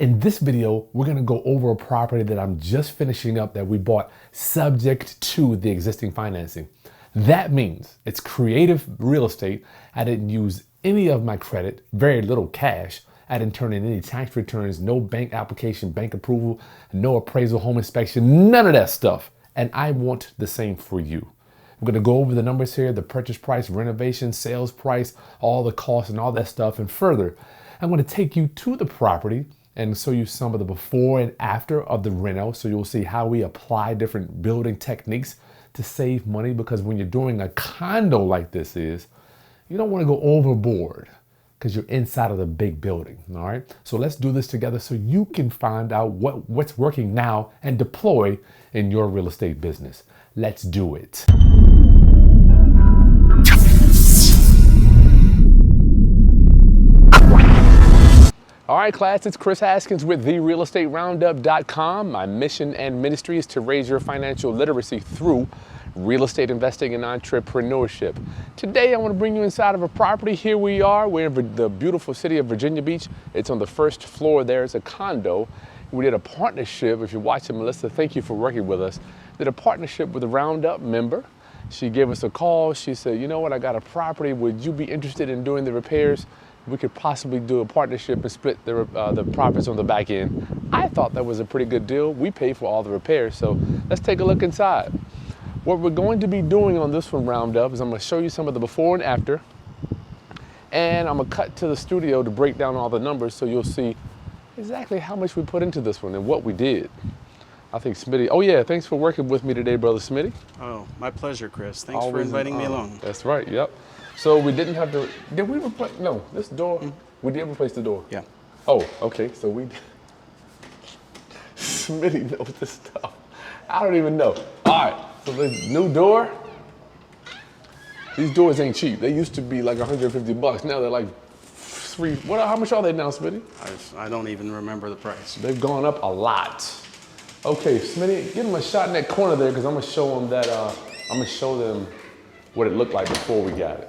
In this video, we're gonna go over a property that I'm just finishing up that we bought subject to the existing financing. That means it's creative real estate. I didn't use any of my credit, very little cash. I didn't turn in any tax returns, no bank application, bank approval, no appraisal, home inspection, none of that stuff. And I want the same for you. I'm gonna go over the numbers here, the purchase price, renovation, sales price, all the costs and all that stuff. And further, I'm gonna take you to the property and show you some of the before and after of the reno. So you'll see how we apply different building techniques to save money, because when you're doing a condo like this is, you don't want to go overboard because you're inside of the big building. All right. So let's do this together so you can find out what's working now and deploy in your real estate business. Let's do it. All right, class, it's Kris Haskins with therealestateroundup.com. My mission and ministry is to raise your financial literacy through real estate investing and entrepreneurship. Today, I want to bring you inside of a property. Here we are. We're in the beautiful city of Virginia Beach. It's on the first floor. There's a condo. We did a partnership. If you're watching, Melissa, thank you for working with us. Did a partnership with a Roundup member. She gave us a call. She said, you know what, I got a property. Would you be interested in doing the repairs? We could possibly do a partnership and split the profits on the back end. I thought that was a pretty good deal. We pay for all the repairs, so let's take a look inside. What we're going to be doing on this one, Roundup, is I'm going to show you some of the before and after, and I'm going to cut to the studio to break down all the numbers so you'll see exactly how much we put into this one and what we did. I think Smitty, oh yeah, thanks for working with me today, Brother Smitty. Oh, my pleasure, Kris. Thanks for inviting me along. That's right, yep. So we didn't have to, did we replace, no, this door, we did replace the door. Yeah. Oh, okay, so we, Smitty knows this stuff. I don't even know. All right, so the new door, these doors ain't cheap. They used to be like 150 bucks. Now they're like how much are they now, Smitty? I don't even remember the price. They've gone up a lot. Okay, Smitty, give them a shot in that corner there, because I'm gonna show them that, I'm gonna show them what it looked like before we got it.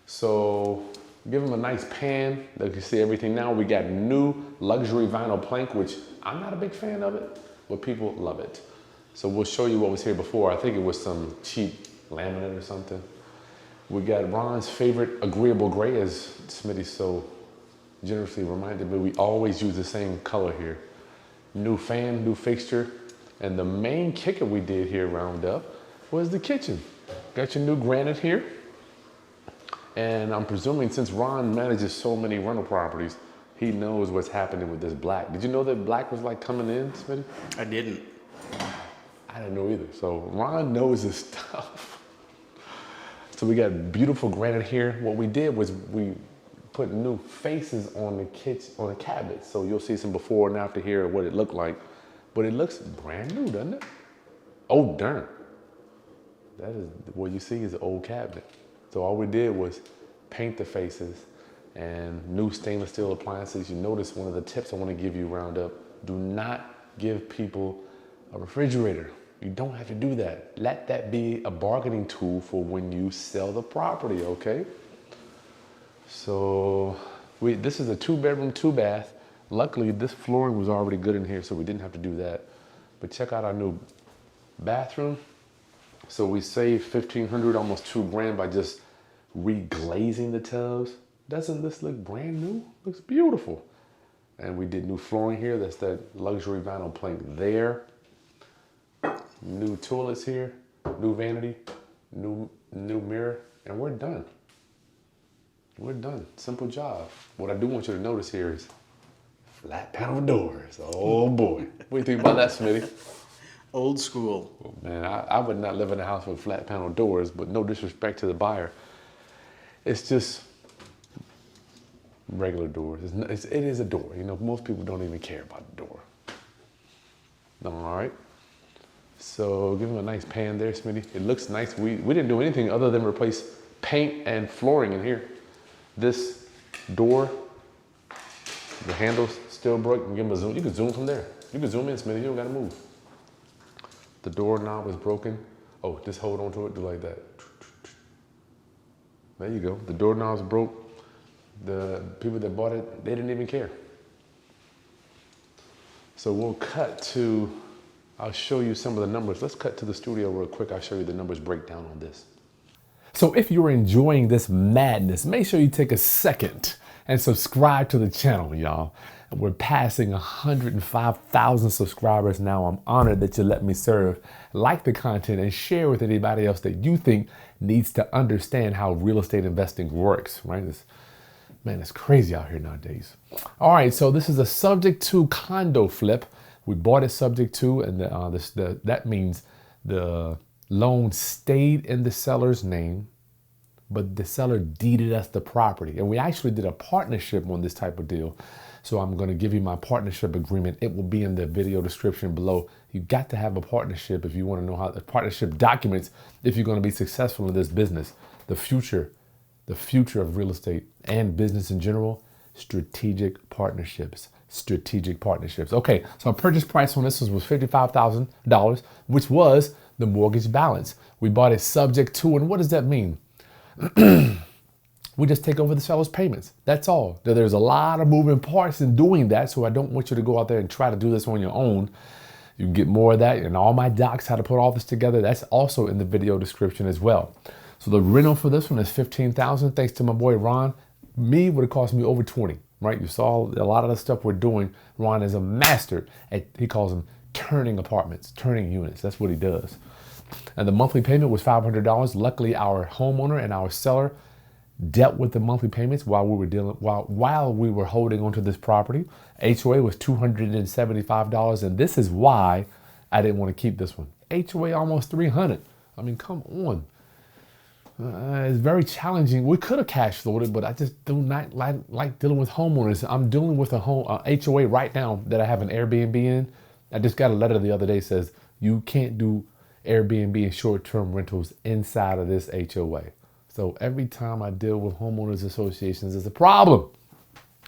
So give them a nice pan. They can see everything now. We got new luxury vinyl plank, which I'm not a big fan of it, but people love it. So we'll show you what was here before. I think it was some cheap laminate or something. We got Ron's favorite agreeable gray, as Smitty so generously reminded me. We always use the same color here. New fan, new fixture. And the main kicker we did here, Roundup, was the kitchen. Got your new granite here. And I'm presuming since Ron manages so many rental properties, he knows what's happening with this black. Did you know that black was like coming in, Smitty? I didn't. I didn't know either. So Ron knows his stuff. So we got beautiful granite here. What we did was we put new faces on the kitchen, on the cabinets. So you'll see some before and after here what it looked like. But it looks brand new, doesn't it? Oh, darn. That is, what you see is an old cabinet. So all we did was paint the faces and new stainless steel appliances. You notice one of the tips I want to give you, Roundup, do not give people a refrigerator. You don't have to do that. Let that be a bargaining tool for when you sell the property, okay? So this is a 2-bedroom, 2-bath. Luckily, this flooring was already good in here, so we didn't have to do that. But check out our new bathroom. So we saved $1,500, almost $2,000 by just reglazing the tubs. Doesn't this look brand new? Looks beautiful. And we did new flooring here. That's that luxury vinyl plank there. New toilets here, new vanity, new mirror, and we're done. We're done. Simple job. What I do want you to notice here is flat panel doors. Oh boy. What do you think about that, Smitty? Old school. Oh, man, I would not live in a house with flat panel doors, but no disrespect to the buyer. It's just regular doors. It is a door. You know, most people don't even care about the door. All right. So give them a nice pan there, Smitty. It looks nice. We didn't do anything other than replace paint and flooring in here. This door, the handle's still broke. You can give them a zoom. You can zoom from there. You can zoom in, Smitty. You don't gotta move. The doorknob was broken. Oh, just hold on to it, do like that. There you go. The doorknob's broke. The people that bought it, they didn't even care. So we'll cut to, I'll show you some of the numbers. Let's cut to the studio real quick. I'll show you the numbers breakdown on this. So if you're enjoying this madness, make sure you take a second and subscribe to the channel, y'all. We're passing 105,000 subscribers now. I'm honored that you let me serve. Like the content and share with anybody else that you think needs to understand how real estate investing works, right? Man, it's crazy out here nowadays. All right, so this is a subject to condo flip. We bought it subject to, and that means the loan stayed in the seller's name, but the seller deeded us the property. And we actually did a partnership on this type of deal. So I'm gonna give you my partnership agreement. It will be in the video description below. You got to have a partnership if you wanna know how the partnership documents, if you're gonna be successful in this business. The future of real estate and business in general, strategic partnerships. Okay, so our purchase price on this was $55,000, which was the mortgage balance. We bought it subject to, and what does that mean? We just take over the seller's payments. That's all. There's a lot of moving parts in doing that, so I don't want you to go out there and try to do this on your own. You can get more of that and all my docs, how to put all this together. That's also in the video description as well. So the rental for this one is $15,000. Thanks to my boy Ron. Me would have cost me over 20, right? You saw a lot of the stuff we're doing. Ron is a master at, he calls them turning apartments, turning units. That's what he does. And the monthly payment was $500. Luckily, our homeowner and our seller dealt with the monthly payments while we were holding onto this property. HOA was $275, and this is why I didn't want to keep this one. HOA almost $300. I mean, come on. It's very challenging. We could have cash flowed it, but I just do not like dealing with homeowners. I'm dealing with a HOA right now that I have an Airbnb in. I just got a letter the other day that says you can't do Airbnb and short-term rentals inside of this HOA. So every time I deal with homeowners associations, it's a problem.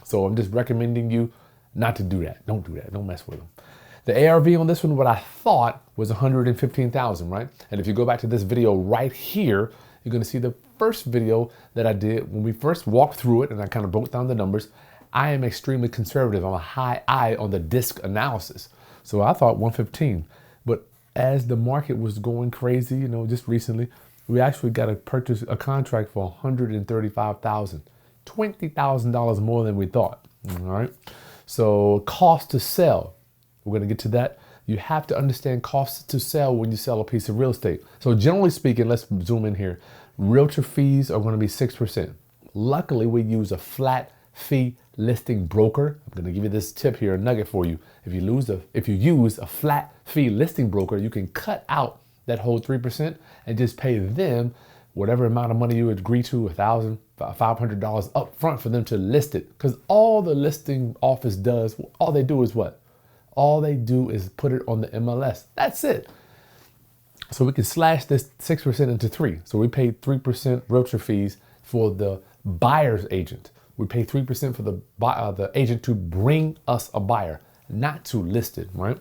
So I'm just recommending you not to do that. Don't do that. Don't mess with them. The ARV on this one, what I thought was $115,000, right? And if you go back to this video right here, you're gonna see the first video that I did when we first walked through it, and I kind of broke down the numbers. I am extremely conservative. I'm a high eye on the disc analysis. So I thought 115, but as the market was going crazy, you know, just recently, we actually got a contract for $135,000, $20,000 more than we thought. All right. So cost to sell, we're going to get to that. You have to understand cost to sell when you sell a piece of real estate. So generally speaking, let's zoom in here. Realtor fees are going to be 6%. Luckily, we use a flat fee listing broker. I'm going to give you this tip here, a nugget for you. If you use a flat fee listing broker, you can cut out that whole 3% and just pay them whatever amount of money you agree to, $1,000, $500 up front for them to list it. Because all the listing office does, all they do is what? All they do is put it on the MLS. That's it. So we can slash this 6% into 3. So we pay 3% realtor fees for the buyer's agent. We pay 3% for the agent to bring us a buyer, not to list it, right?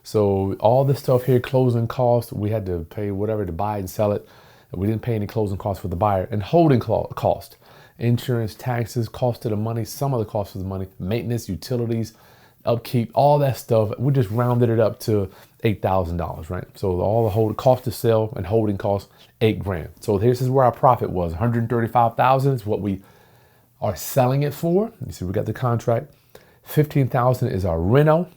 So all this stuff here, closing costs, we had to pay whatever to buy and sell it. We didn't pay any closing costs for the buyer. And holding cost, insurance, taxes, cost of the money, some of the cost of the money, maintenance, utilities, upkeep, all that stuff. We just rounded it up to $8,000, right? So all the whole cost to sell and holding costs, $8,000. So this is where our profit was. $135,000 is what we are selling it for. You see, we got the contract. $15,000 is our reno.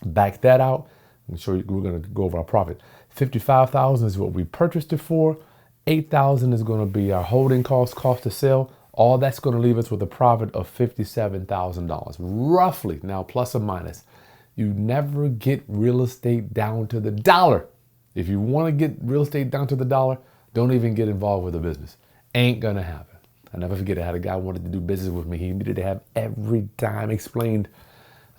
Back that out. I'm sure we're going to go over our profit. $55,000 is what we purchased it for. $8,000 is going to be our holding cost to sell. All that's going to leave us with a profit of $57,000, roughly. Now, plus or minus. You never get real estate down to the dollar. If you want to get real estate down to the dollar, don't even get involved with the business. Ain't going to happen. I never forget, I had a guy who wanted to do business with me. He needed to have every dime explained.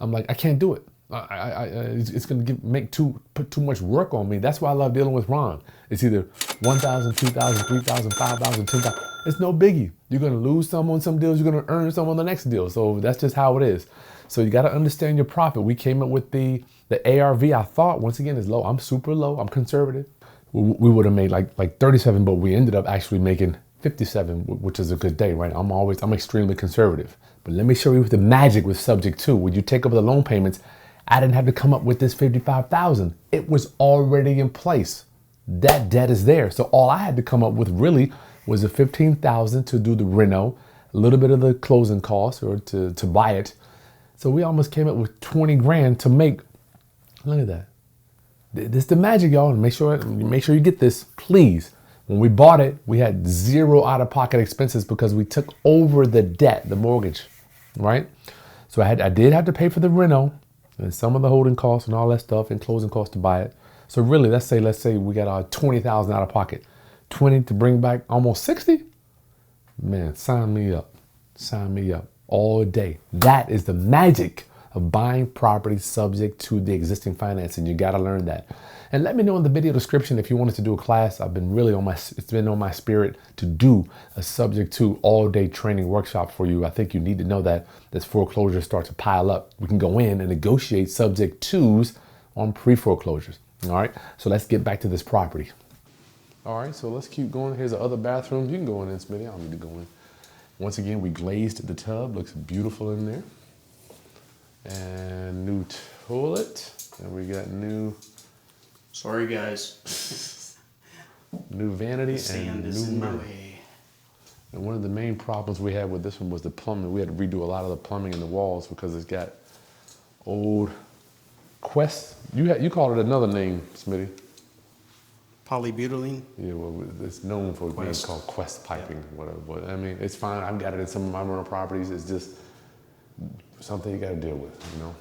I'm like, I can't do it. It's going to put too much work on me. That's why I love dealing with Ron. It's either 1,000, 2,000, 3,000, 5,000, 10,000. It's no biggie. You're going to lose some on some deals. You're going to earn some on the next deal. So that's just how it is. So you got to understand your profit. We came up with the ARV. I thought, once again, is low. I'm super low. I'm conservative. We would have made like 37, but we ended up actually making 57, which is a good day, right? I'm extremely conservative. But let me show you the magic with subject to. When you take over the loan payments, I didn't have to come up with this 55,000. It was already in place. That debt is there. So all I had to come up with really was the 15,000 to do the reno, a little bit of the closing costs or to buy it. So we almost came up with 20 grand to make. Look at that. This is the magic, y'all. Make sure you get this, please. When we bought it, we had zero out-of-pocket expenses because we took over the debt, the mortgage, right? So I did have to pay for the reno and some of the holding costs and all that stuff and closing costs to buy it. So really, let's say we got 20,000 out of pocket, 20 to bring back almost 60. Man, sign me up all day. That is the magic of buying property subject to the existing financing. You got to learn that. And let me know in the video description if you wanted to do a class. It's been on my spirit to do a subject to all day training workshop for you. I think you need to know that as foreclosures start to pile up, we can go in and negotiate subject twos on pre-foreclosures. All right, so let's get back to this property. All right, so let's keep going. Here's the other bathroom. You can go in, Smitty. I don't need to go in. Once again, we glazed the tub. Looks beautiful in there. And new toilet. And we got new. Sorry, guys. New vanity Sand and is new in my mirror. way. And one of the main problems we had with this one was the plumbing. We had to redo a lot of the plumbing in the walls because it's got old Quest. You called it another name, Smitty. Polybutylene. Yeah, well, it's known for being Quest. called Quest piping, whatever. But I mean, it's fine. I've got it in some of my rental properties. It's just something you got to deal with, you know.